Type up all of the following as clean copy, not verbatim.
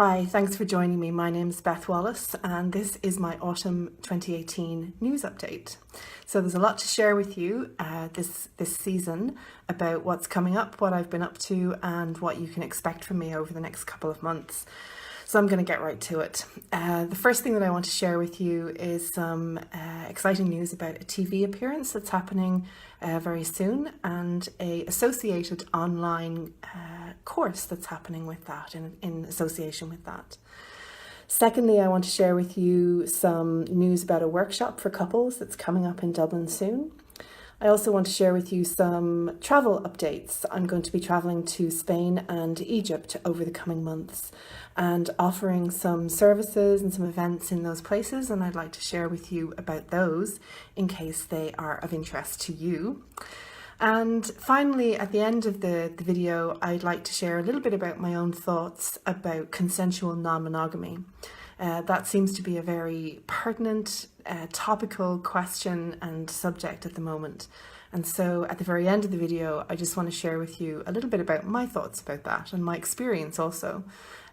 Hi, thanks for joining me. My name is Beth Wallace and this is my autumn 2018 news update. So there's a lot to share with you this season about what's coming up, what I've been up to and what you can expect from me over the next couple of months. So I'm going to get right to it. The first thing that I want to share with you is some exciting news about a TV appearance that's happening very soon and a associated online course that's happening with that, in association with that. Secondly, I want to share with you some news about a workshop for couples that's coming up in Dublin soon. I also want to share with you some travel updates. I'm going to be traveling to Spain and Egypt over the coming months and offering some services and some events in those places, and I'd like to share with you about those in case they are of interest to you. And finally, at the end of the video, I'd like to share a little bit about my own thoughts about consensual non-monogamy. That seems to be a very pertinent, topical question and subject at the moment. And so at the very end of the video, I just want to share with you a little bit about my thoughts about that and my experience also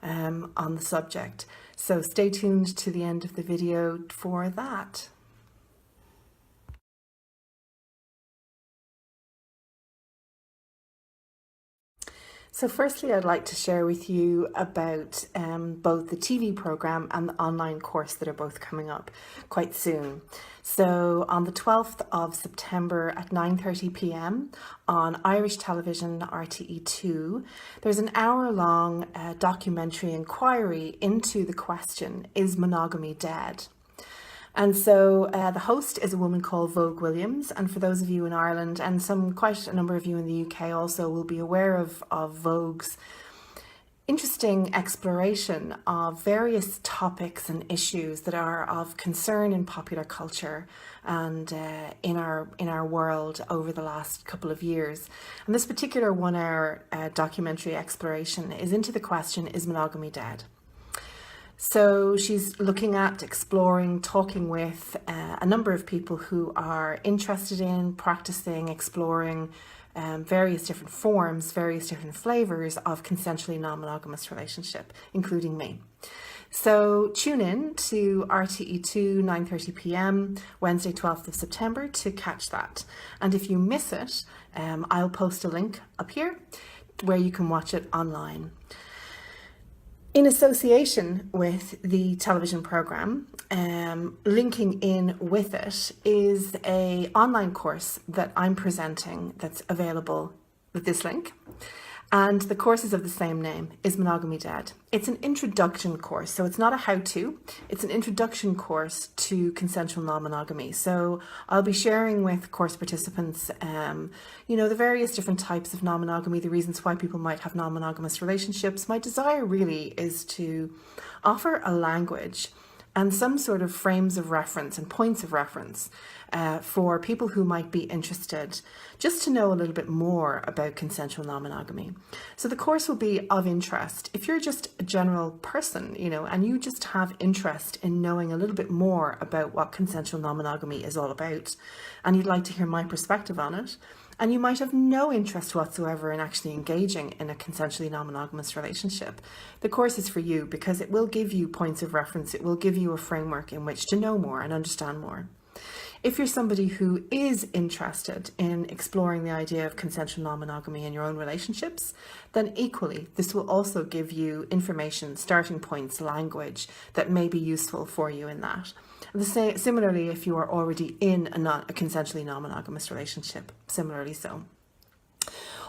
on the subject. So stay tuned to the end of the video for that. So firstly, I'd like to share with you about both the TV programme and the online course that are both coming up quite soon. So on the 12th of September at 9:30 p.m. on Irish television RTE2, there's an hour-long documentary inquiry into the question, is monogamy dead? And so the host is a woman called Vogue Williams, and for those of you in Ireland and quite a number of you in the UK also will be aware of Vogue's interesting exploration of various topics and issues that are of concern in popular culture and in our world over the last couple of years. And this particular 1-hour documentary exploration is into the question, is monogamy dead? So she's looking at, exploring, talking with a number of people who are interested in practicing, exploring various different forms, various different flavors of consensually non-monogamous relationship, including me. So tune in to RTE2 9:30 p.m. Wednesday 12th of September to catch that. And if you miss it, I'll post a link up here where you can watch it online. In association with the television programme, linking in with it is an online course that I'm presenting that's available with this link. And the course is of the same name, Is Monogamy Dead? It's an introduction course, so it's not a how-to, it's an introduction course to consensual non-monogamy. So I'll be sharing with course participants, the various different types of non-monogamy, the reasons why people might have non-monogamous relationships. My desire really is to offer a language and some sort of frames of reference and points of reference for people who might be interested just to know a little bit more about consensual non-monogamy. So the course will be of interest. If you're just a general person, and you just have interest in knowing a little bit more about what consensual non-monogamy is all about, and you'd like to hear my perspective on it, and you might have no interest whatsoever in actually engaging in a consensually non-monogamous relationship, the course is for you because it will give you points of reference. It will give you a framework in which to know more and understand more. If you're somebody who is interested in exploring the idea of consensual non-monogamy in your own relationships, then equally, this will also give you information, starting points, language that may be useful for you in that. Similarly, if you are already in a consensually non-monogamous relationship, similarly so.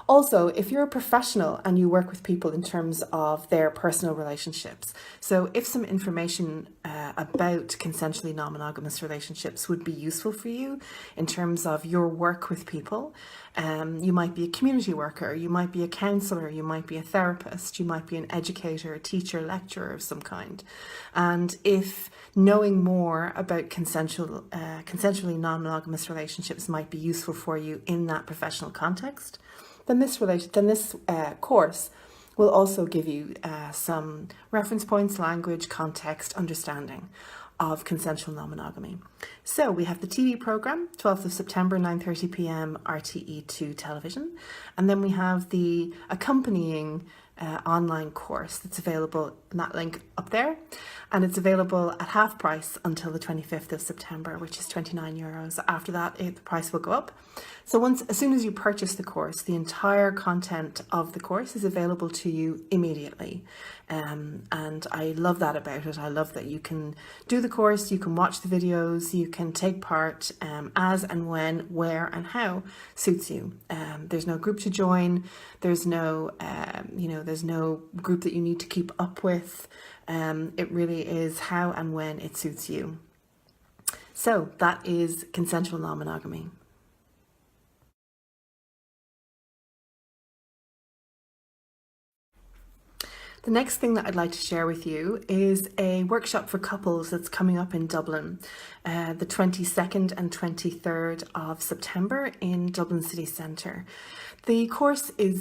Also, if you're a professional and you work with people in terms of their personal relationships, so if some information about consensually non-monogamous relationships would be useful for you in terms of your work with people, you might be a community worker, you might be a counsellor, you might be a therapist, you might be an educator, a teacher, lecturer of some kind. And if knowing more about consensually non-monogamous relationships might be useful for you in that professional context, then this course will also give you some reference points, language, context, understanding of consensual non-monogamy. So we have the TV programme, 12th of September, 9:30 p.m. RTE2 television. And then we have the accompanying online course that's available that link up there, and it's available at half price until the 25th of September, which is €29. After that, the price will go up. So as soon as you purchase the course, the entire content of the course is available to you immediately. And I love that about it. I love that you can do the course, you can watch the videos, you can take part as and when, where and how suits you. There's no group to join. There's no, there's no group that you need to keep up with. It really is how and when it suits you. So that is consensual non-monogamy. The next thing that I'd like to share with you is a workshop for couples that's coming up in Dublin, the 22nd and 23rd of September in Dublin City Centre. The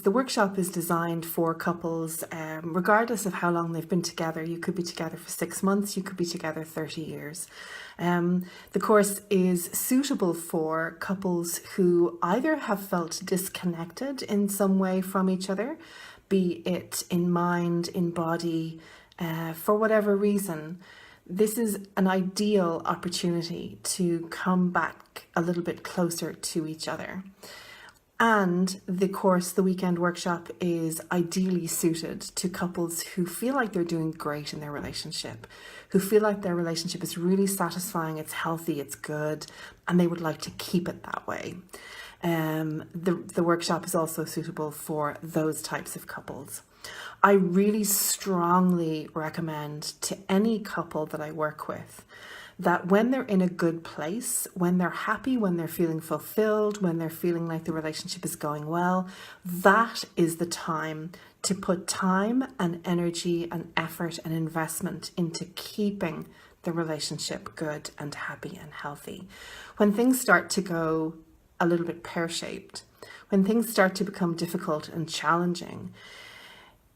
workshop is designed for couples, regardless of how long they've been together. You could be together for 6 months, you could be together 30 years. The course is suitable for couples who either have felt disconnected in some way from each other, be it in mind, in body, for whatever reason. This is an ideal opportunity to come back a little bit closer to each other. And the weekend workshop is ideally suited to couples who feel like they're doing great in their relationship, who feel like their relationship is really satisfying, it's healthy, it's good, and they would like to keep it that way. The workshop is also suitable for those types of couples. I really strongly recommend to any couple that I work with that when they're in a good place, when they're happy, when they're feeling fulfilled, when they're feeling like the relationship is going well, that is the time to put time and energy and effort and investment into keeping the relationship good and happy and healthy. When things start to go a little bit pear-shaped, when things start to become difficult and challenging,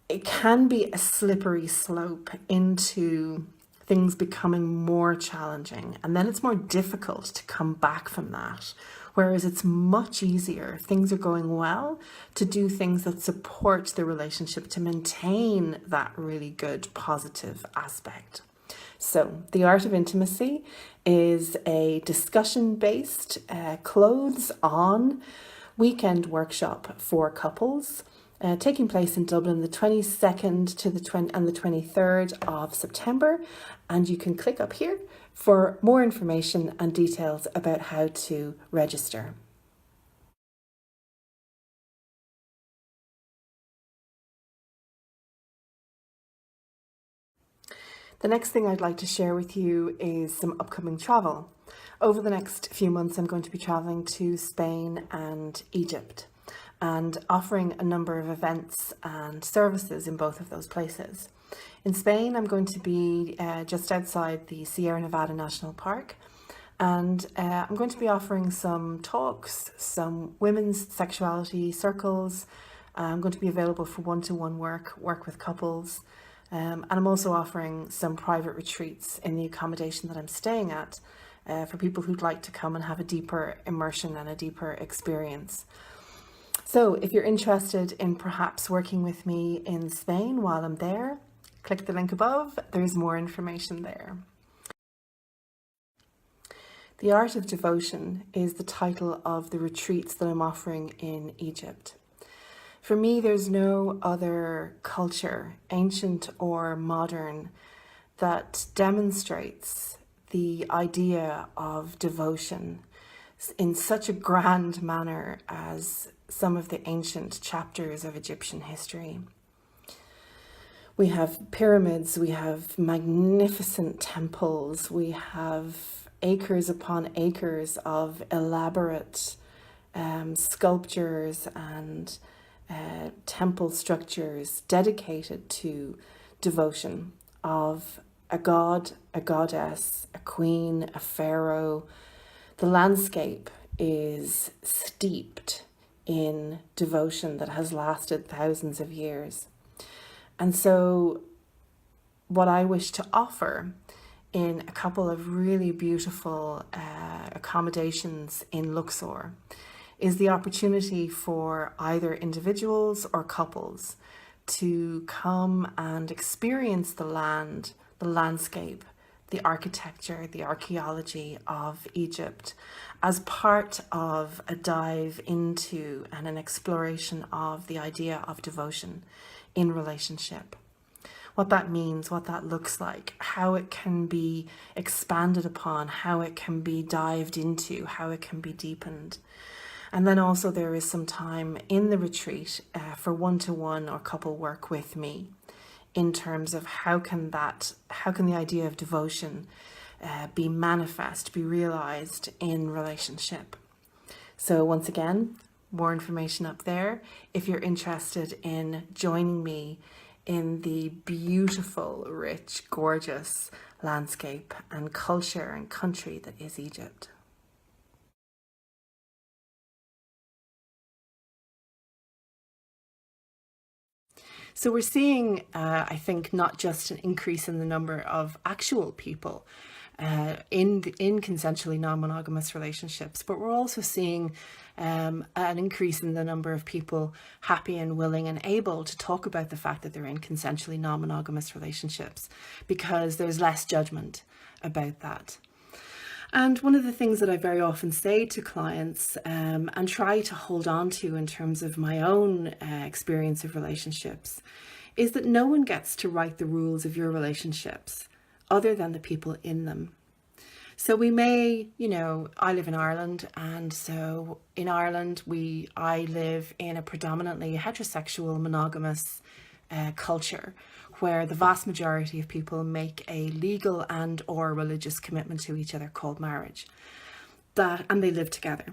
it can be a slippery slope into things becoming more challenging, and then it's more difficult to come back from that. Whereas it's much easier, if things are going well, to do things that support the relationship, to maintain that really good positive aspect. So the Art of Intimacy is a discussion-based, clothes-on weekend workshop for couples, taking place in Dublin the 22nd and the 23rd of September. And you can click up here for more information and details about how to register. The next thing I'd like to share with you is some upcoming travel. Over the next few months, I'm going to be traveling to Spain and Egypt and offering a number of events and services in both of those places. In Spain, I'm going to be just outside the Sierra Nevada National Park, and I'm going to be offering some talks, some women's sexuality circles. I'm going to be available for one-to-one work with couples, and I'm also offering some private retreats in the accommodation that I'm staying at for people who'd like to come and have a deeper immersion and a deeper experience. So if you're interested in perhaps working with me in Spain while I'm there, click the link above, there's more information there. The Art of Devotion is the title of the retreats that I'm offering in Egypt. For me, there's no other culture, ancient or modern, that demonstrates the idea of devotion in such a grand manner as some of the ancient chapters of Egyptian history. We have pyramids, we have magnificent temples, we have acres upon acres of elaborate sculptures and temple structures dedicated to devotion of a god, a goddess, a queen, a pharaoh. The landscape is steeped in devotion that has lasted thousands of years. And so what I wish to offer in a couple of really beautiful accommodations in Luxor is the opportunity for either individuals or couples to come and experience the land, the landscape, the architecture, the archaeology of Egypt as part of a dive into and an exploration of the idea of devotion in relationship. What that means, what that looks like, how it can be expanded upon, how it can be dived into, how it can be deepened. And then also there is some time in the retreat for one-to-one or couple work with me in terms of how can the idea of devotion be manifest, be realized in relationship. So once again, more information up there if you're interested in joining me in the beautiful, rich, gorgeous landscape and culture and country that is Egypt. So we're seeing, I think, not just an increase in the number of actual people in consensually non-monogamous relationships, but we're also seeing an increase in the number of people happy and willing and able to talk about the fact that they're in consensually non-monogamous relationships, because there's less judgment about that. And one of the things that I very often say to clients and try to hold on to in terms of my own experience of relationships is that no one gets to write the rules of your relationships other than the people in them. So we may, I live in Ireland, and so in Ireland I live in a predominantly heterosexual monogamous culture, where the vast majority of people make a legal and or religious commitment to each other called marriage. And they live together.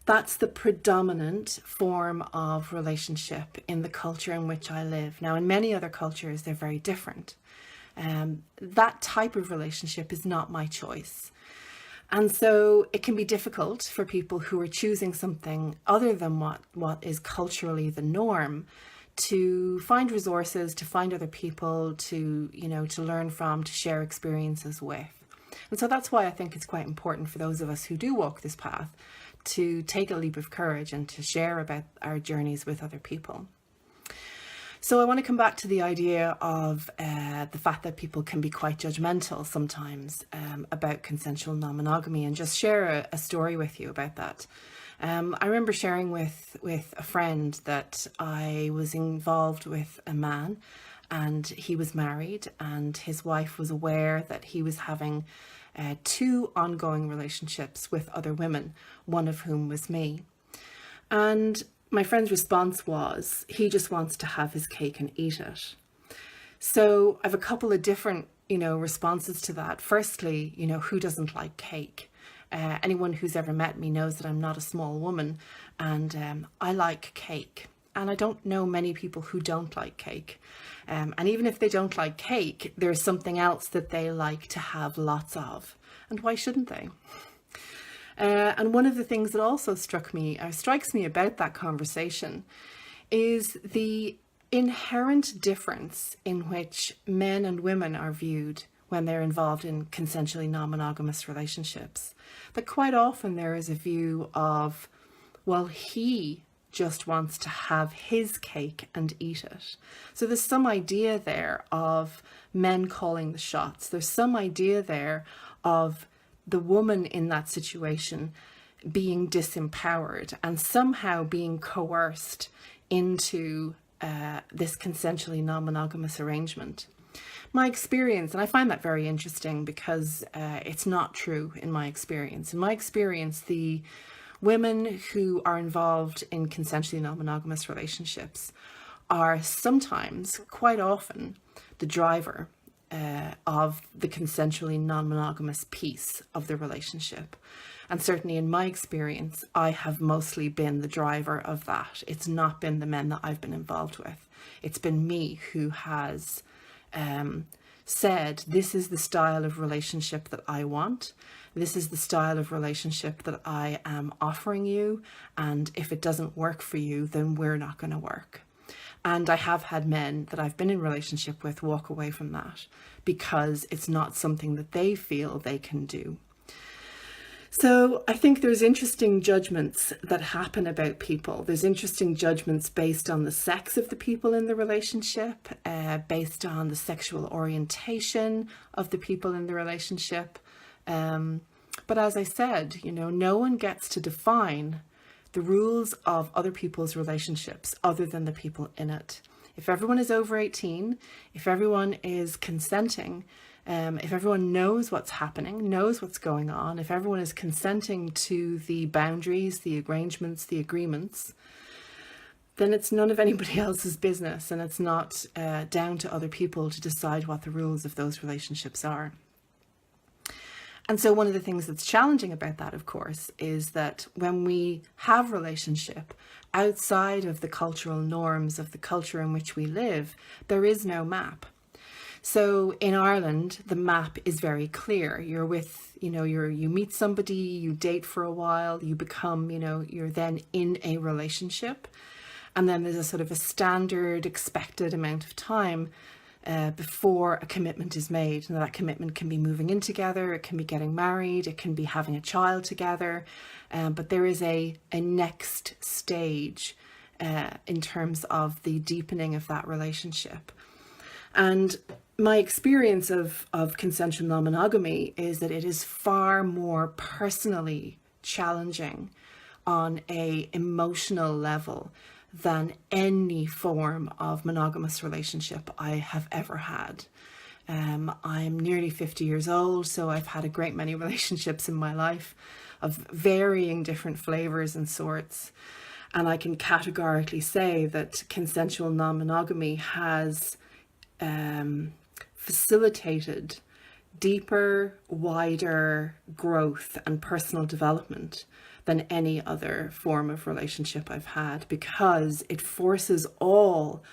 That's the predominant form of relationship in the culture in which I live. Now, in many other cultures, they're very different. That type of relationship is not my choice. And so it can be difficult for people who are choosing something other than what is culturally the norm to find resources, to find other people, to learn from, to share experiences with. And so that's why I think it's quite important for those of us who do walk this path to take a leap of courage and to share about our journeys with other people. So I want to come back to the idea of the fact that people can be quite judgmental sometimes about consensual non-monogamy, and just share a story with you about that. I remember sharing with a friend that I was involved with a man, and he was married, and his wife was aware that he was having 2 ongoing relationships with other women, one of whom was me. And my friend's response was, he just wants to have his cake and eat it. So I have a couple of different, responses to that. Firstly, who doesn't like cake? Anyone who's ever met me knows that I'm not a small woman, and I like cake. And I don't know many people who don't like cake. And even if they don't like cake, there's something else that they like to have lots of. And why shouldn't they? And one of the things that also strikes me about that conversation is the inherent difference in which men and women are viewed when they're involved in consensually non-monogamous relationships. But quite often there is a view of, well, he just wants to have his cake and eat it. So there's some idea there of men calling the shots. There's some idea there of the woman in that situation being disempowered and somehow being coerced into this consensually non-monogamous arrangement. My experience, and I find that very interesting because it's not true in my experience. In my experience, the women who are involved in consensually non-monogamous relationships are sometimes, quite often, the driver of the consensually non-monogamous piece of the relationship. And certainly in my experience, I have mostly been the driver of that. It's not been the men that I've been involved with. It's been me who has said, this is the style of relationship that I want. This is the style of relationship that I am offering you. And if it doesn't work for you, then we're not going to work. And I have had men that I've been in relationship with walk away from that because it's not something that they feel they can do. So I think there's interesting judgments that happen about people. There's interesting judgments based on the sex of the people in the relationship, based on the sexual orientation of the people in the relationship. But as I said, no one gets to define the rules of other people's relationships other than the people in it. If everyone is over 18, if everyone is consenting, if everyone knows what's happening, knows what's going on, if everyone is consenting to the boundaries, the arrangements, the agreements, then it's none of anybody else's business, and it's not down to other people to decide what the rules of those relationships are. And so one of the things that's challenging about that, of course, is that when we have relationship outside of the cultural norms of the culture in which we live, there is no map. So in Ireland, the map is very clear. You're with, you meet somebody, you date for a while, you become, you're then in a relationship. And then there's a sort of a standard expected amount of time before a commitment is made. And that commitment can be moving in together, it can be getting married, it can be having a child together. But there is a next stage in terms of the deepening of that relationship. And my experience of consensual non-monogamy is that it is far more personally challenging on a emotional level than any form of monogamous relationship I have ever had. I'm nearly 50 years old, so I've had a great many relationships in my life of varying different flavors and sorts. And I can categorically say that consensual non-monogamy has facilitated deeper, wider growth and personal development than any other form of relationship I've had, because it forces all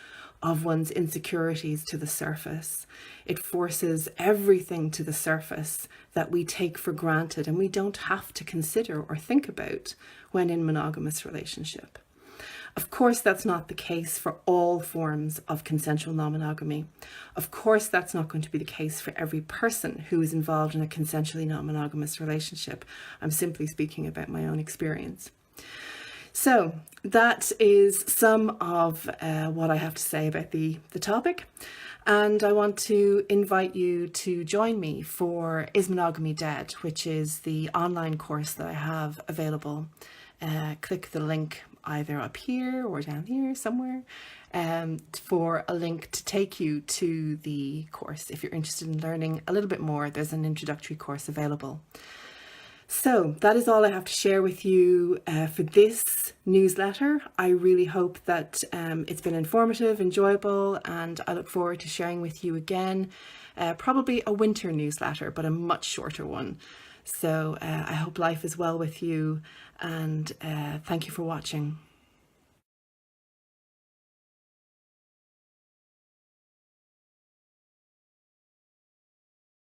of one's insecurities to the surface. It forces everything to the surface that we take for granted and we don't have to consider or think about when in monogamous relationship. Of course, that's not the case for all forms of consensual non-monogamy. Of course, that's not going to be the case for every person who is involved in a consensually non-monogamous relationship. I'm simply speaking about my own experience. So that is some of what I have to say about the topic. And I want to invite you to join me for Is Monogamy Dead, which is the online course that I have available. Click the link either up here or down here somewhere for a link to take you to the course. If you're interested in learning a little bit more, there's an introductory course available. So that is all I have to share with you for this newsletter. I really hope that it's been informative, enjoyable, and I look forward to sharing with you again, probably a winter newsletter, but a much shorter one. So I hope life is well with you, and thank you for watching.